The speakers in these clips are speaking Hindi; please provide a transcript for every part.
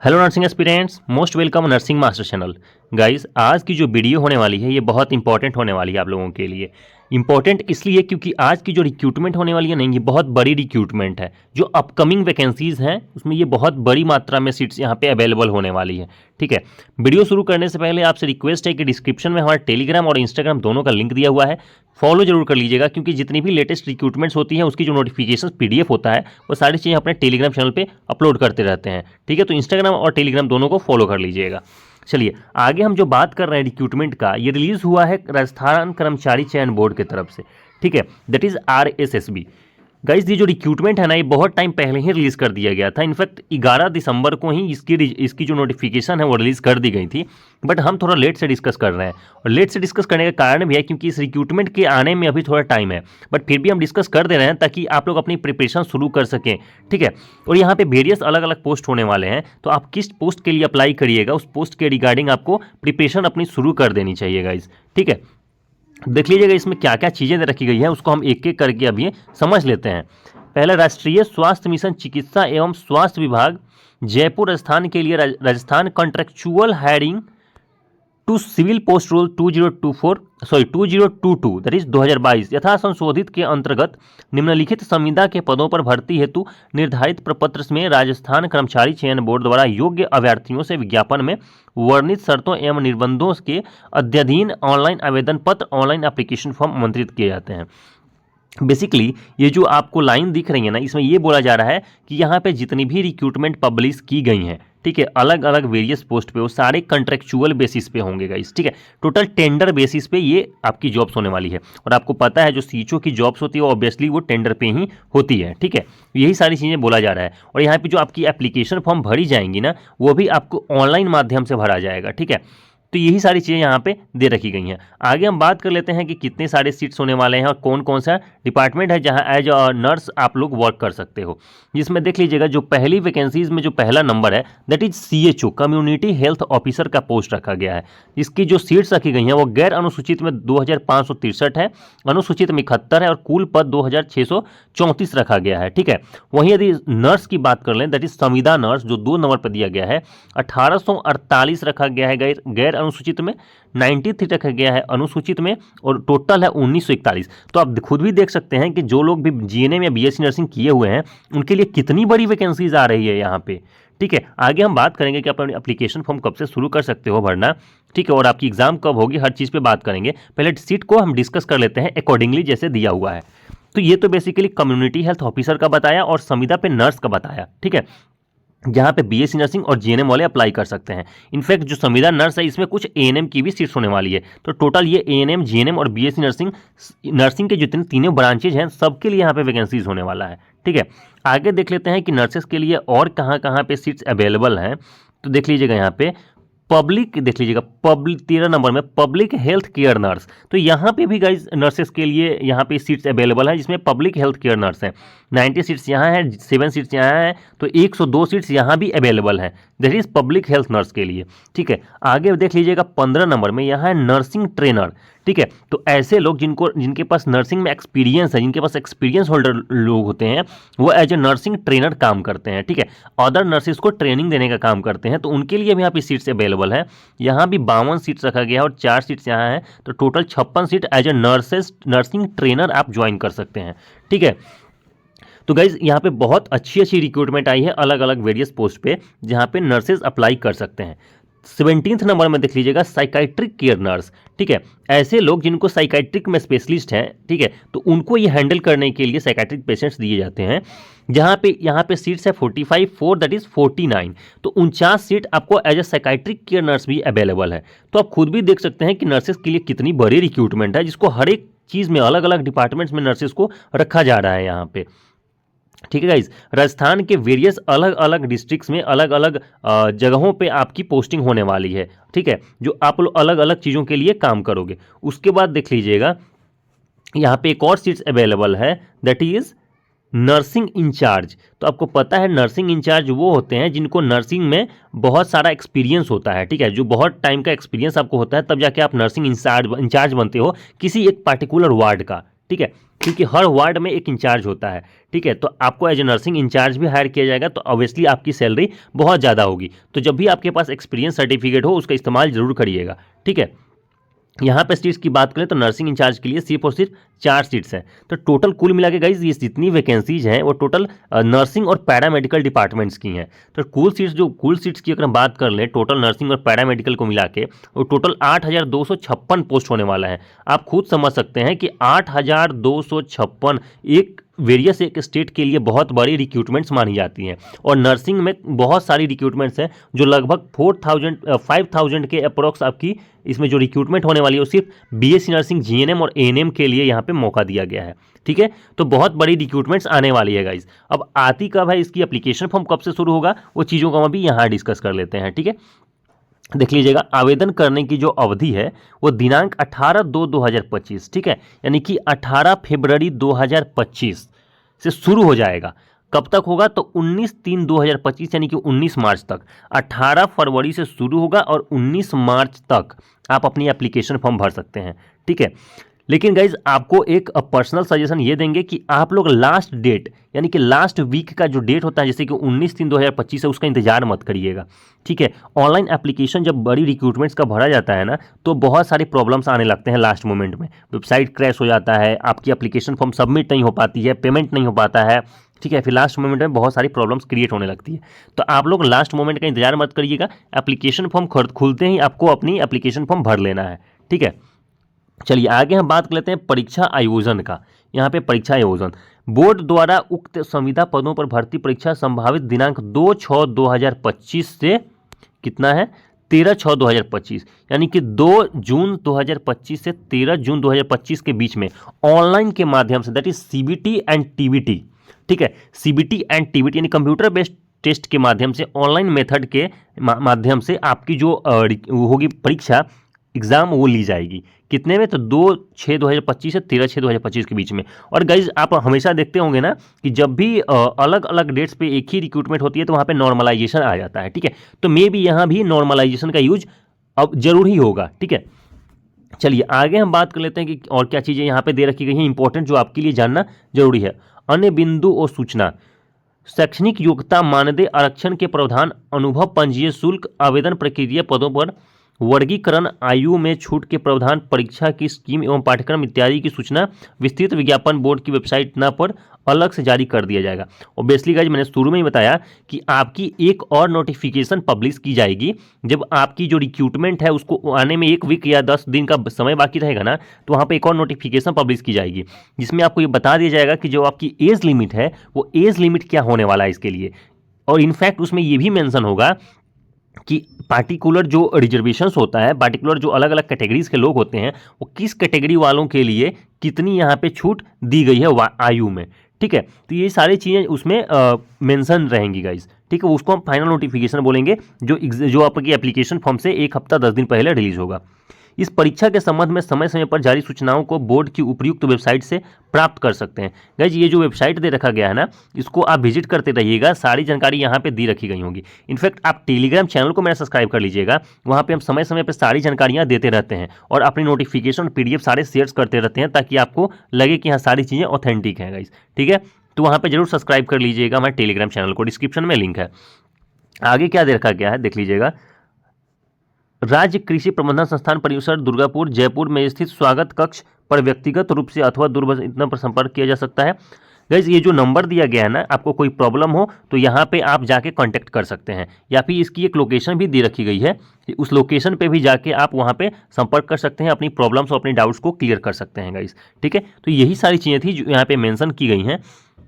Hello nursing aspirants, most welcome nursing master channel. Guys, आज की जो वीडियो होने वाली है ये बहुत इंपॉर्टेंट होने वाली है आप लोगों के लिए। इंपॉर्टेंट इसलिए क्योंकि आज की जो रिक्रूटमेंट होने वाली है नहीं, ये बहुत बड़ी रिक्रूटमेंट है। जो अपकमिंग वैकेंसीज हैं उसमें ये बहुत बड़ी मात्रा में सीट्स यहाँ पे अवेलेबल होने वाली है। ठीक है, वीडियो शुरू करने से पहले आपसे रिक्वेस्ट है कि डिस्क्रिप्शन में हमारा टेलीग्राम और इंस्टाग्राम दोनों का लिंक दिया हुआ है, फॉलो जरूर कर लीजिएगा, क्योंकि जितनी भी लेटेस्ट रिक्रूटमेंट्स होती हैं उसकी जो नोटिफिकेशन पीडीएफ होता है वो सारी चीज़ें अपने टेलीग्राम चैनल पे अपलोड करते रहते हैं। ठीक है, तो इंस्टाग्राम और टेलीग्राम दोनों को फॉलो कर लीजिएगा। चलिए आगे हम जो बात कर रहे हैं रिक्रूटमेंट का, ये रिलीज हुआ है राजस्थान कर्मचारी चयन बोर्ड की तरफ से। ठीक है, दैट इज RSSB। गाइस, ये जो रिक्रूटमेंट है ना, ये बहुत टाइम पहले ही रिलीज कर दिया गया था। इनफैक्ट 11 दिसंबर को ही इसकी जो नोटिफिकेशन है वो रिलीज कर दी गई थी, बट हम थोड़ा लेट से डिस्कस कर रहे हैं। और लेट से डिस्कस करने का कारण भी है क्योंकि इस रिक्रूटमेंट के आने में अभी थोड़ा टाइम है, बट फिर भी हम डिस्कस कर दे रहे हैं ताकि आप लोग अपनी प्रिपरेशन शुरू कर सकें। ठीक है, और यहाँ पे वेरियस अलग अलग पोस्ट होने वाले हैं, तो आप किस पोस्ट के लिए अप्लाई करिएगा उस पोस्ट के रिगार्डिंग आपको प्रिपरेशन अपनी शुरू कर देनी चाहिए गाइज। ठीक है, देख लीजिएगा इसमें क्या क्या चीज़ें रखी गई हैं, उसको हम एक एक करके अभी समझ लेते हैं। पहला, राष्ट्रीय स्वास्थ्य मिशन चिकित्सा एवं स्वास्थ्य विभाग जयपुर राजस्थान के लिए Rajasthan contractual hiring to civil post rule 2022 that is 2022 यथा संशोधित के अंतर्गत निम्नलिखित संविदा के पदों पर भर्ती हेतु निर्धारित प्रपत्र में राजस्थान कर्मचारी चयन बोर्ड द्वारा योग्य अभ्यर्थियों से विज्ञापन में वर्णित शर्तों एवं निर्बंधों के अध्ययन ऑनलाइन आवेदन पत्र ऑनलाइन एप्लीकेशन फॉर्म आमंत्रित किए जाते हैं। बेसिकली ये जो आपको लाइन दिख रही है ना, इसमें ये बोला जा रहा है कि यहाँ पे जितनी भी रिक्रूटमेंट पब्लिश की गई हैं, ठीक है, अलग अलग वेरियस पोस्ट पे, वो सारे कॉन्ट्रेक्चुअल बेसिस पे होंगे गाइस। ठीक है, टोटल टेंडर बेसिस पे ये आपकी जॉब्स होने वाली है। और आपको पता है जो सीचओ की जॉब्स होती है वो ऑब्वियसली वो टेंडर पे ही होती है। ठीक है, यही सारी चीज़ें बोला जा रहा है। और यहाँ पे जो आपकी एप्लीकेशन फॉर्म भरी जाएंगी ना, वो भी आपको ऑनलाइन माध्यम से भरा जाएगा। ठीक है, तो यही सारी चीज़ें यहाँ पे दे रखी गई हैं। आगे हम बात कर लेते हैं कि कितने सारे सीट्स होने वाले हैं और कौन कौन सा डिपार्टमेंट है जहाँ एज अ नर्स आप लोग वर्क कर सकते हो। जिसमें देख लीजिएगा जो पहली वैकेंसीज में जो पहला नंबर है that is CHO community health officer का पोस्ट रखा गया है। इसकी जो सीट्स रखी गई हैं वो गैर अनुसूचित में 2563 है, अनुसूचित में 71 है और कुल पद 2634 रखा गया है। ठीक है, वहीं यदि नर्स की बात कर लें दैट इज संविदा नर्स जो 2 नंबर पर दिया गया है, 1848 रखा गया है गैर अनुसूचित में, 93 रखा गया है अनुसूचित में, और टोटल है 1941। तो आप खुद भी देख सकते हैं कि जो लोग भी GNM या BSc नर्सिंग किए हुए हैं उनके लिए कितनी बड़ी वैकेंसीज आ रही है यहाँ पे। ठीक है, आगे हम बात करेंगे कि आप अपनी एप्लीकेशन फॉर्म कब से शुरू कर सकते हो भरना। ठीक है, और आपकी एग्जाम कब होगी, हर चीज़ पे बात करेंगे। पहले सीट को हम डिस्कस कर लेते हैं अकॉर्डिंगली जैसे दिया हुआ है। तो ये तो बेसिकली कम्युनिटी हेल्थ ऑफिसर का बताया और संविदा पे नर्स का बताया। ठीक है, जहाँ पे BSc नर्सिंग और GNM वाले अप्लाई कर सकते हैं। इनफैक्ट जो संविदा नर्स है इसमें कुछ ANM की भी सीट्स होने वाली है। तो टोटल ये ANM, GNM और BSc नर्सिंग के जितने तीनों ब्रांचेज हैं सबके लिए यहाँ पे वैकेंसीज होने वाला है। ठीक है, आगे देख लेते हैं कि नर्सेस के लिए और कहाँ कहाँ पे सीट्स अवेलेबल हैं। तो देख लीजिएगा यहाँ पे पब्लिक, देख लीजिएगा पब्लिक 13 नंबर में पब्लिक हेल्थ केयर नर्स। तो यहाँ पे भी गाइज नर्सेस के लिए यहाँ पे सीट्स अवेलेबल है, जिसमें पब्लिक हेल्थ केयर नर्स है। 90 सीट्स यहाँ है, 7 सीट्स यहाँ है, तो 102 सीट्स यहाँ भी अवेलेबल है, that is public health nurse के लिए। ठीक है, आगे देख लीजिएगा 15 नंबर में यहाँ है नर्सिंग ट्रेनर। ठीक है, तो ऐसे लोग जिनके पास नर्सिंग में एक्सपीरियंस है, जिनके पास एक्सपीरियंस होल्डर लोग होते हैं, वो एज ए नर्सिंग ट्रेनर काम करते हैं। ठीक है, अदर नर्सिस को ट्रेनिंग देने का काम करते हैं, तो उनके लिए भी यहाँ पे सीट्स अवेलेबल है। यहाँ भी 52 सीट्स रखा गया है और 4 सीट्स यहाँ है, तो total 56 seat as a nursing trainer आप ज्वाइन कर सकते हैं। ठीक है, तो गाइज यहाँ पे बहुत अच्छी अच्छी रिक्रूटमेंट आई है अलग अलग वेरियस पोस्ट पे, जहाँ पे नर्सेज अप्लाई कर सकते हैं। 17th नंबर में देख लीजिएगा साइकाइट्रिक केयर नर्स। ठीक है, ऐसे लोग जिनको साइकाइट्रिक में स्पेशलिस्ट हैं, ठीक है, तो उनको ये हैंडल करने के लिए साइकाइट्रिक पेशेंट्स दिए जाते हैं। यहाँ पे सीट्स है 45 4 दैट इज 49, तो 49 सीट आपको as a psychiatric care nurse भी अवेलेबल है। तो आप खुद भी देख सकते हैं कि नर्सेज के लिए कितनी बड़ी रिक्रूटमेंट है, जिसको हर एक चीज़ में अलग अलग डिपार्टमेंट्स में नर्सेज को रखा जा रहा है यहाँ पे। ठीक है गाइज, राजस्थान के वेरियस अलग अलग डिस्ट्रिक्ट्स में अलग अलग जगहों पे आपकी पोस्टिंग होने वाली है। ठीक है, जो आप लोग अलग अलग चीज़ों के लिए काम करोगे। उसके बाद देख लीजिएगा यहाँ पे एक और सीट्स अवेलेबल है दैट इज नर्सिंग इंचार्ज। तो आपको पता है नर्सिंग इंचार्ज वो होते हैं जिनको नर्सिंग में बहुत सारा एक्सपीरियंस होता है। ठीक है, जो बहुत टाइम का एक्सपीरियंस आपको होता है तब जाके आप नर्सिंग इंचार्ज बनते हो किसी एक पार्टिकुलर वार्ड का। ठीक है, क्योंकि हर वार्ड में एक इंचार्ज होता है। ठीक है, तो आपको एज ए नर्सिंग इंचार्ज भी हायर किया जाएगा, तो ऑब्वियसली आपकी सैलरी बहुत ज़्यादा होगी। तो जब भी आपके पास एक्सपीरियंस सर्टिफिकेट हो उसका इस्तेमाल जरूर करिएगा। ठीक है, यहाँ पे सीट्स की बात करें तो नर्सिंग इंचार्ज के लिए सिर्फ और सिर्फ 4 सीट्स हैं। तो टोटल कुल मिला के गाइज ये जितनी वैकेंसीज हैं वो टोटल नर्सिंग और पैरामेडिकल डिपार्टमेंट्स की हैं। तो कुल सीट्स की अगर हम बात कर लें टोटल नर्सिंग और पैरामेडिकल को मिला के, वो टोटल 8,256 पोस्ट होने वाला है। आप खुद समझ सकते हैं कि 8,256 एक स्टेट के लिए बहुत बड़ी रिक्रूटमेंट्स मानी जाती हैं। और नर्सिंग में बहुत सारी रिक्रूटमेंट्स हैं जो लगभग 5,000 के अप्रोक्स आपकी इसमें जो रिक्रूटमेंट होने वाली है वो सिर्फ बीएससी नर्सिंग, जीएनएम और एएनएम के लिए यहाँ पे मौका दिया गया है। ठीक है, तो बहुत बड़ी रिक्रूटमेंट्स आने वाली है गाइज। अब आती कब है, इसकी एप्लीकेशन फॉर्म कब से शुरू होगा, वो चीज़ों को हम अभी यहाँ डिस्कस कर लेते हैं। ठीक है, देख लीजिएगा, आवेदन करने की जो अवधि है वो दिनांक 18/2/2025, ठीक है, यानी कि 18 फरवरी 2025 से शुरू हो जाएगा। कब तक होगा, तो 19/3/2025 यानी कि 19 मार्च तक। 18 फरवरी से शुरू होगा और 19 मार्च तक आप अपनी एप्लीकेशन फॉर्म भर सकते हैं। ठीक है, लेकिन गाइज आपको एक पर्सनल सजेशन ये देंगे कि आप लोग लास्ट डेट यानी कि लास्ट वीक का जो डेट होता है जैसे कि 19/3/2025 है उसका इंतजार मत करिएगा। ठीक है, ऑनलाइन एप्लीकेशन जब बड़ी रिक्रूटमेंट्स का भरा जाता है ना तो बहुत सारी प्रॉब्लम्स आने लगते हैं लास्ट मोमेंट में। वेबसाइट क्रैश हो जाता है, आपकी एप्लीकेशन फॉर्म सबमिट नहीं हो पाती है, पेमेंट नहीं हो पाता है। ठीक है, फिर लास्ट मोमेंट में बहुत सारी प्रॉब्लम्स क्रिएट होने लगती है। तो आप लोग लास्ट मोमेंट का इंतजार मत करिएगा, एप्लीकेशन फॉर्म खुलते ही आपको अपनी एप्लीकेशन फॉर्म भर लेना है। ठीक है, चलिए आगे हम बात कर लेते हैं परीक्षा आयोजन का। यहाँ पे परीक्षा आयोजन बोर्ड द्वारा उक्त संविदा पदों पर भर्ती परीक्षा संभावित दिनांक 2/6/2025 से कितना है 13/6/2025 यानी कि 2 जून 2025 से 13 जून 2025 के बीच में ऑनलाइन के माध्यम से, that is CBT and TBT. ठीक है, सीबीटी एंड टीबीटी यानी कंप्यूटर बेस्ड टेस्ट के माध्यम से, ऑनलाइन मेथड के माध्यम से आपकी जो होगी परीक्षा एग्जाम वो ली जाएगी। कितने में, तो 2/6/2025 से 13/6/2025 के बीच में। और गाइज आप हमेशा देखते होंगे ना कि जब भी अलग अलग डेट्स पे एक ही रिक्रूटमेंट होती है तो वहाँ पे नॉर्मलाइजेशन आ जाता है। ठीक है, तो मे बी यहाँ भी नॉर्मलाइजेशन का यूज अब जरूर ही होगा। ठीक है, चलिए आगे हम बात कर लेते हैं कि और क्या चीज़ें यहाँ पे दे रखी गई हैं इंपॉर्टेंट जो आपके लिए जानना जरूरी है। अन्य बिंदु और सूचना, शैक्षणिक योग्यता मानदेय आरक्षण के प्रावधान, अनुभव पंजीय शुल्क, आवेदन प्रक्रिया, पदों पर वर्गीकरण, आयु में छूट के प्रावधान, परीक्षा की स्कीम एवं पाठ्यक्रम इत्यादि की सूचना विस्तृत विज्ञापन बोर्ड की वेबसाइट न पर अलग से जारी कर दिया जाएगा। ऑब्वियसली गाइज मैंने शुरू में ही बताया कि आपकी एक और नोटिफिकेशन पब्लिश की जाएगी जब आपकी जो रिक्रूटमेंट है उसको आने में 1 वीक या 10 दिन का समय बाकी रहेगा ना, तो वहाँ पर एक और नोटिफिकेशन पब्लिश की जाएगी जिसमें आपको ये बता दिया जाएगा कि जो आपकी एज लिमिट है वो एज लिमिट क्या होने वाला है इसके लिए। और इनफैक्ट उसमें ये भी मेंशन होगा कि पार्टिकुलर जो रिजर्वेशंस होता है, पार्टिकुलर जो अलग अलग कैटेगरीज के लोग होते हैं वो किस कैटेगरी वालों के लिए कितनी यहाँ पे छूट दी गई है आयु में। ठीक है, तो ये सारी चीज़ें उसमें मेंशन रहेंगी गाइज। ठीक है, उसको हम फाइनल नोटिफिकेशन बोलेंगे जो आपकी एप्लीकेशन फॉर्म से 1 हफ्ता 10 दिन पहले रिलीज होगा। इस परीक्षा के संबंध में समय समय पर जारी सूचनाओं को बोर्ड की उपयुक्त वेबसाइट से प्राप्त कर सकते हैं। गाइज ये जो वेबसाइट दे रखा गया है ना इसको आप विजिट करते रहिएगा, सारी जानकारी यहाँ पे दी रखी गई होंगी। इनफैक्ट आप टेलीग्राम चैनल को मेरा सब्सक्राइब कर लीजिएगा, वहाँ पे हम समय समय पर सारी जानकारियाँ देते रहते हैं और अपनी नोटिफिकेशन PDF सारे शेयर करते रहते हैं ताकि आपको लगे कि यहाँ सारी चीज़ें ऑथेंटिक हैं गाइज। ठीक है, तो वहाँ पर जरूर सब्सक्राइब कर लीजिएगा, हमारे टेलीग्राम चैनल को डिस्क्रिप्शन में लिंक है। आगे क्या दे रखा गया है देख लीजिएगा, राज्य कृषि प्रबंधन संस्थान परिसर दुर्गापुर जयपुर में स्थित स्वागत कक्ष पर व्यक्तिगत रूप से अथवा दूरभाष पर संपर्क किया जा सकता है। गाइज ये जो नंबर दिया गया है ना, आपको कोई प्रॉब्लम हो तो यहाँ पे आप जाके कांटेक्ट कर सकते हैं, या फिर इसकी एक लोकेशन भी दे रखी गई है, उस लोकेशन पे भी जाके आप वहाँ पे संपर्क कर सकते हैं, अपनी प्रॉब्लम्स और अपनी डाउट्स को क्लियर कर सकते हैं गाइज। ठीक है, तो यही सारी चीज़ें थी जो यहाँ पे मेंशन की गई हैं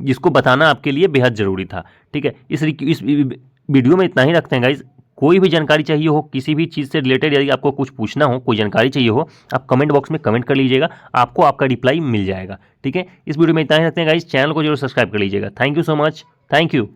जिसको बताना आपके लिए बेहद ज़रूरी था। ठीक है, इस वीडियो में इतना ही रखते हैं गाइज। कोई भी जानकारी चाहिए हो किसी भी चीज़ से रिलेटेड, यदि आपको कुछ पूछना हो, कोई जानकारी चाहिए हो, आप कमेंट बॉक्स में कमेंट कर लीजिएगा, आपको आपका रिप्लाई मिल जाएगा। ठीक है, इस वीडियो में इतना ही रखते हैं गाइस, चैनल को जरूर सब्सक्राइब कर लीजिएगा। Thank you so much, thank you.